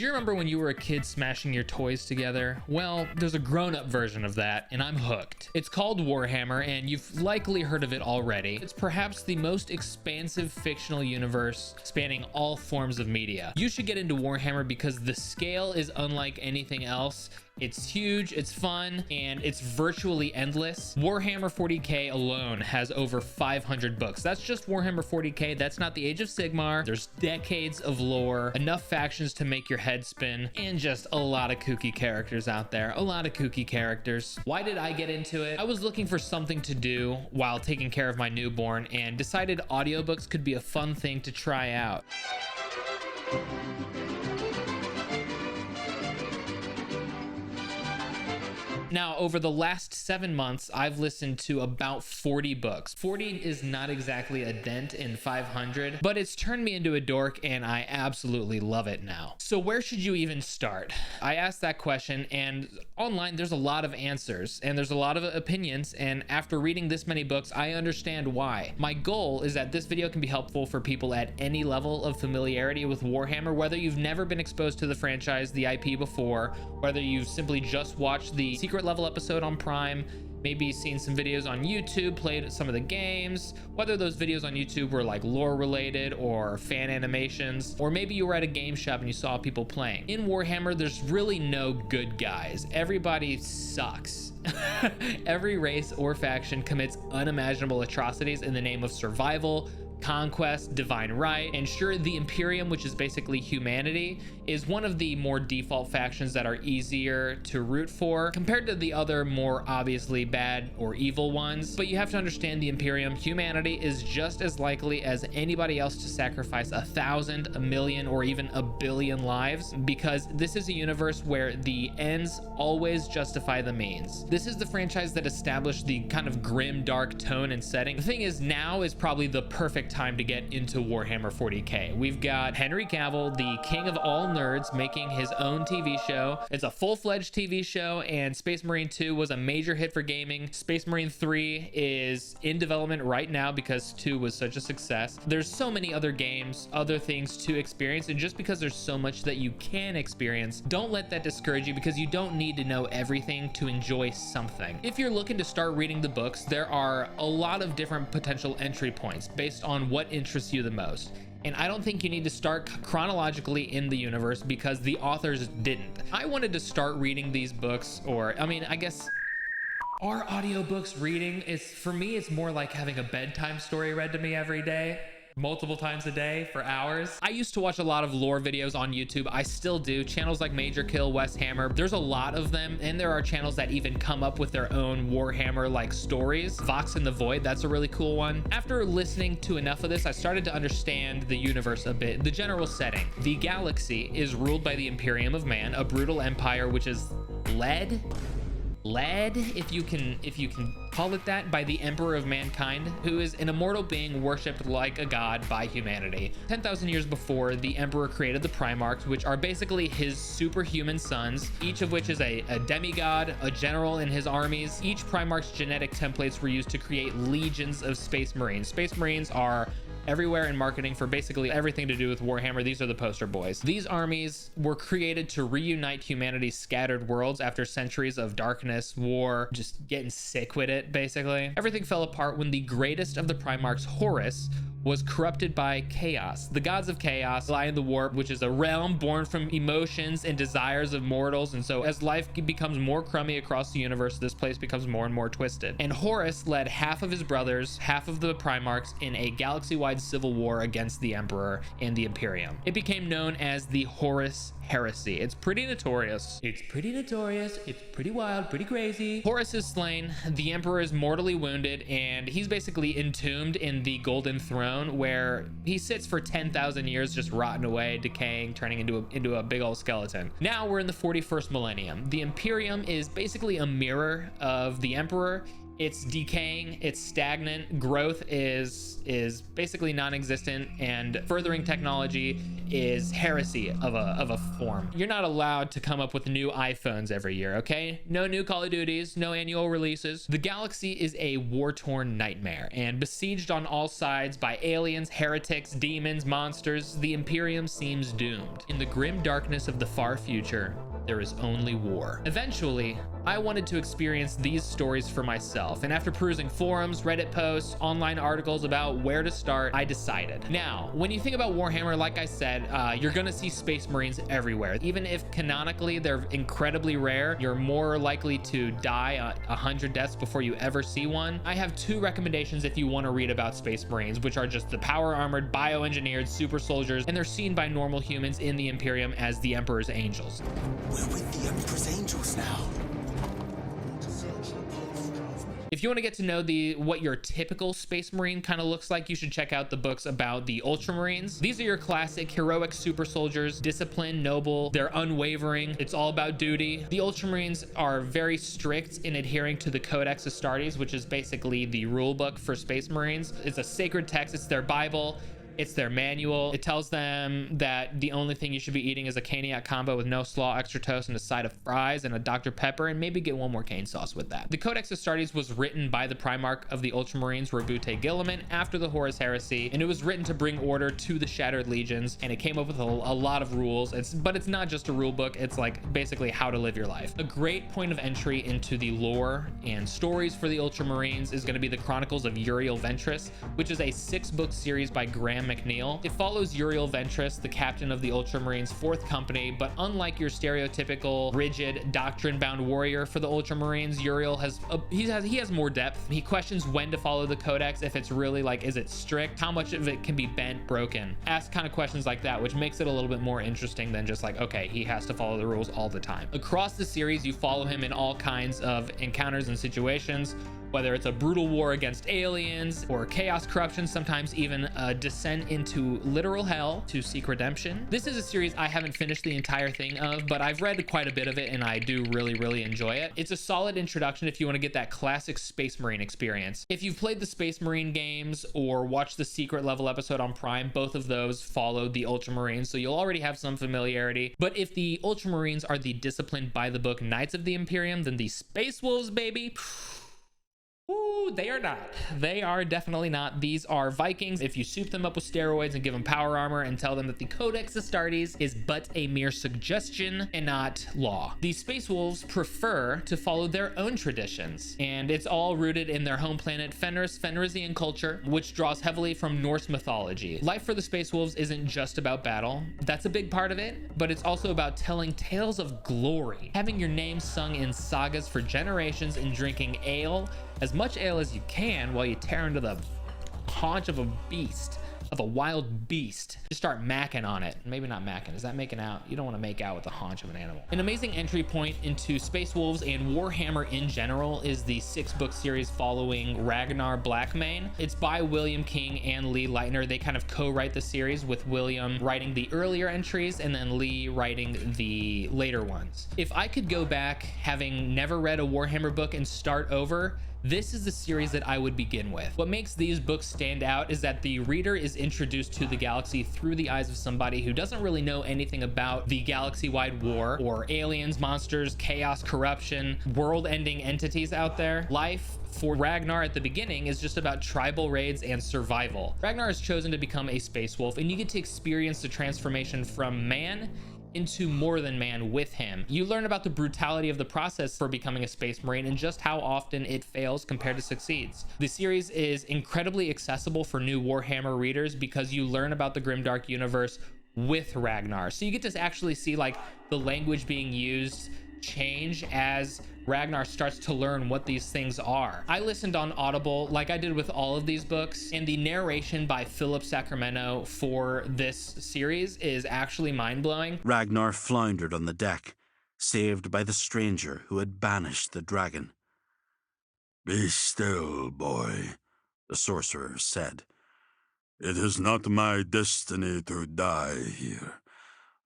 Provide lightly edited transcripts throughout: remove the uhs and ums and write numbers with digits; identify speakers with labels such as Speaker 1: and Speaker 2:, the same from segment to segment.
Speaker 1: Do you remember when you were a kid smashing your toys together? Well, there's a grown-up version of that, and I'm hooked. It's called Warhammer, and you've likely heard of it already. It's perhaps the most expansive fictional universe spanning all forms of media. You should get into Warhammer because the scale is unlike anything else. It's huge, it's fun, and it's virtually endless. Warhammer 40K alone has over 500 books. That's just Warhammer 40K. That's not the Age of Sigmar. There's decades of lore, enough factions to make your head spin, and just a lot of kooky characters out there. A lot of kooky characters. Why did I get into it? I was looking for something to do while taking care of my newborn and decided audiobooks could be a fun thing to try out. Now, over the last 7 months, I've listened to about 40 books. 40 is not exactly a dent in 500, but it's turned me into a dork and I absolutely love it now. So where should you even start? I asked that question, and online there's a lot of answers and there's a lot of opinions, and after reading this many books, I understand why. My goal is that this video can be helpful for people at any level of familiarity with Warhammer, whether you've never been exposed to the franchise, the IP before, whether you've simply just watched the secret level episode on Prime, maybe seen some videos on YouTube, played some of the games, whether those videos on YouTube were like lore related or fan animations, or maybe you were at a game shop and you saw people playing. In Warhammer, there's really no good guys. Everybody sucks. Every race or faction commits unimaginable atrocities in the name of survival, conquest, divine right, and sure, the Imperium, which is basically humanity, is one of the more default factions that are easier to root for compared to the other more obviously bad or evil ones. But you have to understand, the Imperium, humanity, is just as likely as anybody else to sacrifice 1,000, 1,000,000, or even 1,000,000,000 lives, because this is a universe where the ends always justify the means. This is the franchise that established the kind of grim, dark tone and setting. The thing is, now is probably the perfect time to get into Warhammer 40K. We've got Henry Cavill, the king of all nerds, making his own TV show. It's a full-fledged TV show, and Space Marine 2 was a major hit for gaming. Space Marine 3 is in development right now because 2 was such a success. There's so many other games, other things to experience, and just because there's so much that you can experience, don't let that discourage you, because you don't need to know everything to enjoy something. If you're looking to start reading the books, there are a lot of different potential entry points based on what interests you the most. And I don't think you need to start chronologically in the universe because the authors didn't. I wanted to start reading these books, or I mean, I guess, are audiobooks reading? For me, it's more like having a bedtime story read to me every day, multiple times a day for hours. I used to watch a lot of lore videos on YouTube. I still do. Channels like Major Kill, West Hammer, there's a lot of them, and there are channels that even come up with their own Warhammer like stories. Vox in the Void, that's a really cool one. After listening to enough of this, I started to understand the universe a bit, the general setting. The galaxy is ruled by the Imperium of Man, a brutal empire which is led, if you can call it that, by the Emperor of Mankind, who is an immortal being worshipped like a god by humanity. 10,000 years before, the Emperor created the Primarchs, which are basically his superhuman sons, each of which is a demigod, a general in his armies. Each Primarch's genetic templates were used to create legions of Space Marines. Space Marines are everywhere in marketing for basically everything to do with Warhammer. These are the poster boys. These armies were created to reunite humanity's scattered worlds after centuries of darkness, war, just getting sick with it, basically. Everything fell apart when the greatest of the Primarchs, Horus, was corrupted by chaos. The gods of chaos lie in the warp, which is a realm born from emotions and desires of mortals, and so as life becomes more crummy across the universe, this place becomes more and more twisted. And Horus led half of his brothers, half of the Primarchs, in a galaxy-wide civil war against the Emperor and the Imperium. It became known as the Horus Heresy. It's pretty notorious. It's pretty wild, pretty crazy. Horus is slain, the Emperor is mortally wounded, and he's basically entombed in the Golden Throne, where he sits for 10,000 years just rotting away, decaying, turning into a big old skeleton. Now we're in the 41st millennium. The Imperium is basically a mirror of the Emperor, It's decaying, it's stagnant, growth is basically non-existent, and furthering technology is heresy of a form. You're not allowed to come up with new iPhones every year, okay? No new Call of Duties, no annual releases. The galaxy is a war-torn nightmare, and besieged on all sides by aliens, heretics, demons, monsters, the Imperium seems doomed. In the grim darkness of the far future, there is only war. Eventually, I wanted to experience these stories for myself, and after perusing forums, Reddit posts, online articles about where to start, I decided. Now, when you think about Warhammer, like I said, you're gonna see Space Marines everywhere. Even if canonically they're incredibly rare, you're more likely to die 100 deaths before you ever see one. I have two recommendations if you want to read about Space Marines, which are just the power-armored, bioengineered super soldiers, and they're seen by normal humans in the Imperium as the Emperor's Angels.
Speaker 2: We're with the Emperor's Angels now.
Speaker 1: If you want to get to know what your typical Space Marine kind of looks like, you should check out the books about the Ultramarines. These are your classic heroic super soldiers, disciplined, noble, they're unwavering, it's all about duty. The Ultramarines are very strict in adhering to the Codex Astartes, which is basically the rule book for Space Marines. It's a sacred text, it's their Bible. It's their manual. It tells them that the only thing you should be eating is a Caniac combo with no slaw, extra toast, and a side of fries and a Dr. Pepper, and maybe get one more cane sauce with that. The Codex Astartes was written by the Primarch of the Ultramarines, Rabute Gilliman, after the Horus Heresy, and it was written to bring order to the Shattered Legions, and it came up with a lot of rules. But it's not just a rule book, it's like basically how to live your life. A great point of entry into the lore and stories for the Ultramarines is going to be the Chronicles of Uriel Ventris, which is a 6-book series by Graham McNeil. It follows Uriel Ventris, the captain of the Ultramarines' 4th company, but unlike your stereotypical rigid doctrine-bound warrior for the Ultramarines, Uriel has more depth. He questions when to follow the Codex, if it's really like, is it strict? How much of it can be bent, broken? Ask kind of questions like that, which makes it a little bit more interesting than just like, okay, he has to follow the rules all the time. Across the series, you follow him in all kinds of encounters and situations, whether it's a brutal war against aliens or chaos corruption, sometimes even a descent into literal hell to seek redemption. This is a series I haven't finished the entire thing of, but I've read quite a bit of it and I do really enjoy it. It's a solid introduction if you want to get that classic Space Marine experience. If you've played the Space Marine games or watched the Secret Level episode on Prime, both of those followed the Ultramarines, so you'll already have some familiarity. But if the Ultramarines are the disciplined by the book Knights of the Imperium, then the Space Wolves, baby, ooh, they are not. They are definitely not. These are Vikings. If you soup them up with steroids and give them power armor and tell them that the Codex Astartes is but a mere suggestion and not law. The Space Wolves prefer to follow their own traditions, and it's all rooted in their home planet Fenris, Fenrisian culture, which draws heavily from Norse mythology. Life for the Space Wolves isn't just about battle. That's a big part of it, but it's also about telling tales of glory, having your name sung in sagas for generations, and drinking ale, as much ale as you can, while you tear into the haunch of a beast, of a wild beast. Just start macking on it. Maybe not macking. Is that making out? You don't want to make out with the haunch of an animal. An amazing entry point into Space Wolves and Warhammer in general is the 6-book series following Ragnar Blackmane. It's by William King and Lee Leitner. They kind of co-write the series, with William writing the earlier entries and then Lee writing the later ones. If I could go back, having never read a Warhammer book, and start over, this is the series that I would begin with. What makes these books stand out is that the reader is introduced to the galaxy through the eyes of somebody who doesn't really know anything about the galaxy-wide war or aliens, monsters, chaos, corruption, world-ending entities out there. Life for Ragnar at the beginning is just about tribal raids and survival. Ragnar has chosen to become a space wolf, and you get to experience the transformation from man into more than man with him. You learn about the brutality of the process for becoming a Space Marine and just how often it fails compared to succeeds. The series is incredibly accessible for new Warhammer readers because you learn about the grimdark universe with Ragnar. So you get to actually see like the language being used change as Ragnar starts to learn what these things are. I listened on Audible like I did with all of these books, and the narration by Philip Sacramento for this series is actually mind-blowing.
Speaker 3: Ragnar floundered on the deck, saved by the stranger who had banished the dragon. "Be still, boy," the sorcerer said. "It is not my destiny to die here.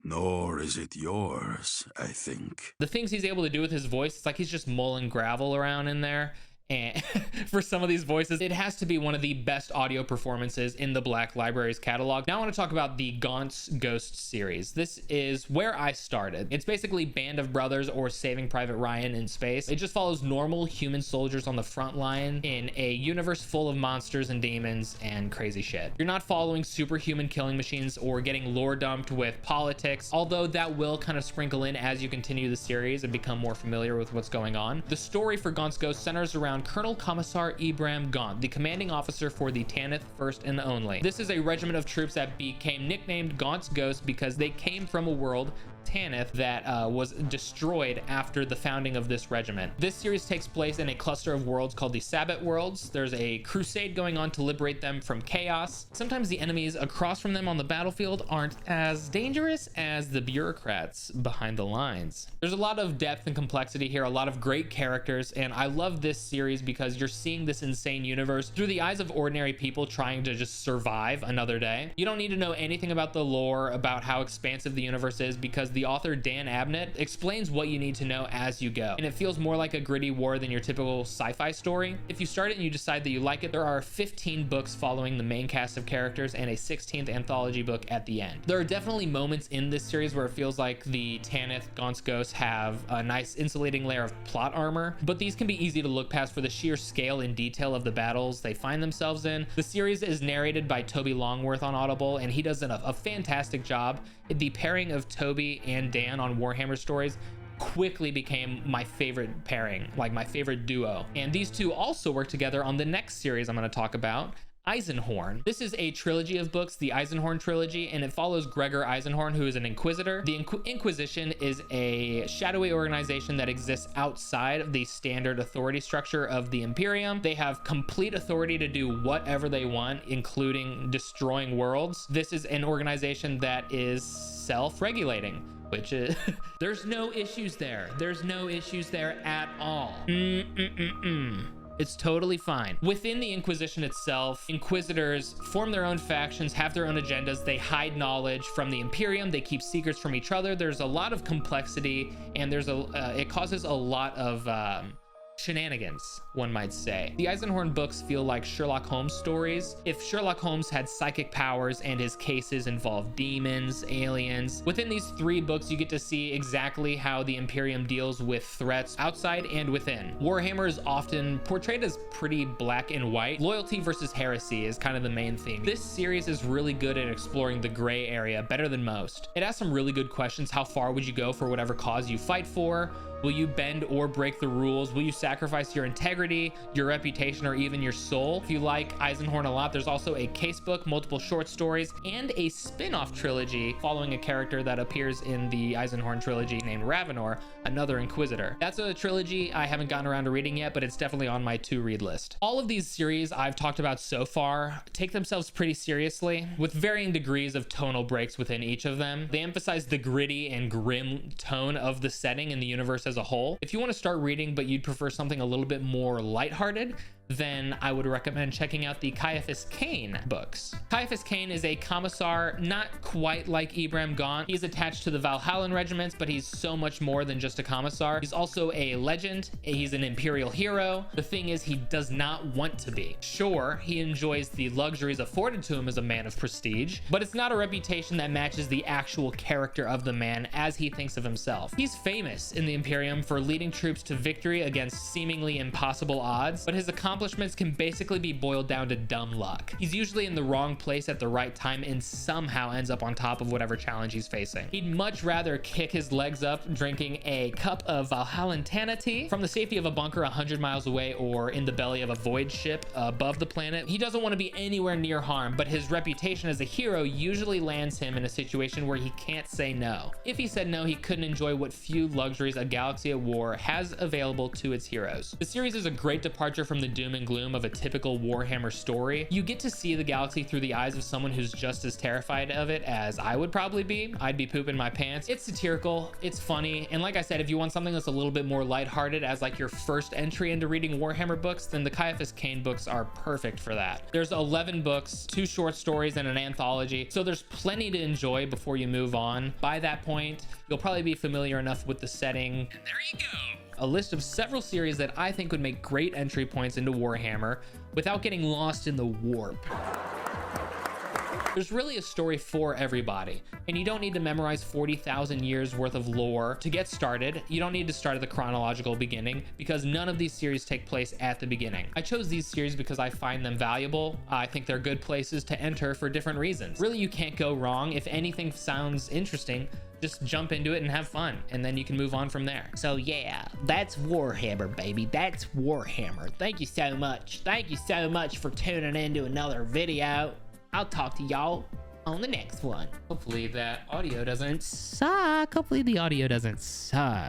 Speaker 3: Nor is it yours, I think."
Speaker 1: The things he's able to do with his voice, it's like he's just mulling gravel around in there. and for some of these voices, it has to be one of the best audio performances in the Black Library's catalog. Now I want to talk about the Gaunts Ghosts series. This is where I started. It's basically Band of Brothers or Saving Private Ryan in space. It just follows normal human soldiers on the front line in a universe full of monsters and demons and crazy shit. You're not following superhuman killing machines or getting lore dumped with politics, although that will kind of sprinkle in as you continue the series and become more familiar with what's going on. The story for Gaunts Ghosts centers around Colonel Commissar Ibram Gaunt, the commanding officer for the Tanith First and Only. This is a regiment of troops that became nicknamed Gaunts Ghosts because they came from a world, Tanith, that was destroyed after the founding of this regiment. This series takes place in a cluster of worlds called the Sabbat worlds. There's a crusade going on to liberate them from chaos. Sometimes the enemies across from them on the battlefield aren't as dangerous as the bureaucrats behind the lines. There's a lot of depth and complexity here, a lot of great characters, and I love this series because you're seeing this insane universe through the eyes of ordinary people trying to just survive another day. You don't need to know anything about the lore, about how expansive the universe is, because the author Dan Abnett explains what you need to know as you go, and it feels more like a gritty war than your typical sci-fi story. If you start it and you decide that you like it, there are 15 books following the main cast of characters and a 16th anthology book at the end. There are definitely moments in this series where it feels like the Tanith Gaunts Ghosts have a nice insulating layer of plot armor, but these can be easy to look past for the sheer scale and detail of the battles they find themselves in. The series is narrated by Toby Longworth on Audible, and he does a fantastic job. The pairing of Toby and Dan on Warhammer stories quickly became my favorite pairing, like my favorite duo. And these two also work together on the next series I'm going to talk about, Eisenhorn. This is a trilogy of books, the Eisenhorn trilogy, and it follows Gregor Eisenhorn, who is an inquisitor. The Inquisition is a shadowy organization that exists outside of the standard authority structure of the Imperium. They have complete authority to do whatever they want, including destroying worlds. This is an organization that is self-regulating, which is there's no issues there. There's no issues there at all. It's totally fine. Within the Inquisition itself, Inquisitors form their own factions, have their own agendas. They hide knowledge from the Imperium. They keep secrets from each other. There's a lot of complexity, and it causes a lot of shenanigans, one might say. The Eisenhorn books feel like Sherlock Holmes stories. If Sherlock Holmes had psychic powers and his cases involved demons, aliens, within these 3 books you get to see exactly how the Imperium deals with threats outside and within. Warhammer is often portrayed as pretty black and white. Loyalty versus heresy is kind of the main theme. This series is really good at exploring the gray area, better than most. It asks some really good questions. How far would you go for whatever cause you fight for? Will you bend or break the rules? Will you sacrifice your integrity, your reputation, or even your soul? If you like Eisenhorn a lot, there's also a casebook, multiple short stories, and a spin-off trilogy following a character that appears in the Eisenhorn trilogy named Ragnar, another Inquisitor. That's a trilogy I haven't gotten around to reading yet, but it's definitely on my to-read list. All of these series I've talked about so far take themselves pretty seriously, with varying degrees of tonal breaks within each of them. They emphasize the gritty and grim tone of the setting and the universe as a whole. If you want to start reading but you'd prefer something a little bit more lighthearted, then I would recommend checking out the Ciaphas Cain books. Ciaphas Cain is a commissar, not quite like Ibram Gaunt. He's attached to the Valhallan regiments, but he's so much more than just a commissar. He's also a legend. He's an imperial hero. The thing is, he does not want to be. Sure, he enjoys the luxuries afforded to him as a man of prestige, but it's not a reputation that matches the actual character of the man as he thinks of himself. He's famous in the Imperium for leading troops to victory against seemingly impossible odds, but his accomplishments can basically be boiled down to dumb luck. He's usually in the wrong place at the right time and somehow ends up on top of whatever challenge he's facing. He'd much rather kick his legs up drinking a cup of Valhallan Tanity from the safety of a bunker 100 miles away or in the belly of a void ship above the planet. He doesn't want to be anywhere near harm, but his reputation as a hero usually lands him in a situation where he can't say no. If he said no, he couldn't enjoy what few luxuries a galaxy at war has available to its heroes. The series is a great departure from the doom and gloom of a typical Warhammer story. You get to see the galaxy through the eyes of someone who's just as terrified of it as I would probably be. I'd be pooping my pants. It's satirical, it's funny, and like I said, if you want something that's a little bit more lighthearted as like your first entry into reading Warhammer books, then the Ciaphas Cain books are perfect for that. There's 11 books, 2 short stories, and an anthology, so there's plenty to enjoy before you move on. By that point, You'll probably be familiar enough with the setting. And there you go. A list of several series that I think would make great entry points into Warhammer without getting lost in the warp. There's really a story for everybody, and you don't need to memorize 40,000 years worth of lore to get started. You don't need to start at the chronological beginning, because none of these series take place at the beginning. I chose these series because I find them valuable. I think they're good places to enter for different reasons. Really, you can't go wrong. If anything sounds interesting, just jump into it and have fun, and then you can move on from there. So yeah, that's Warhammer, baby. That's Warhammer. Thank you so much. Thank you so much for tuning in to another video. I'll talk to y'all on the next one. Hopefully that audio doesn't suck. Hopefully the audio doesn't suck.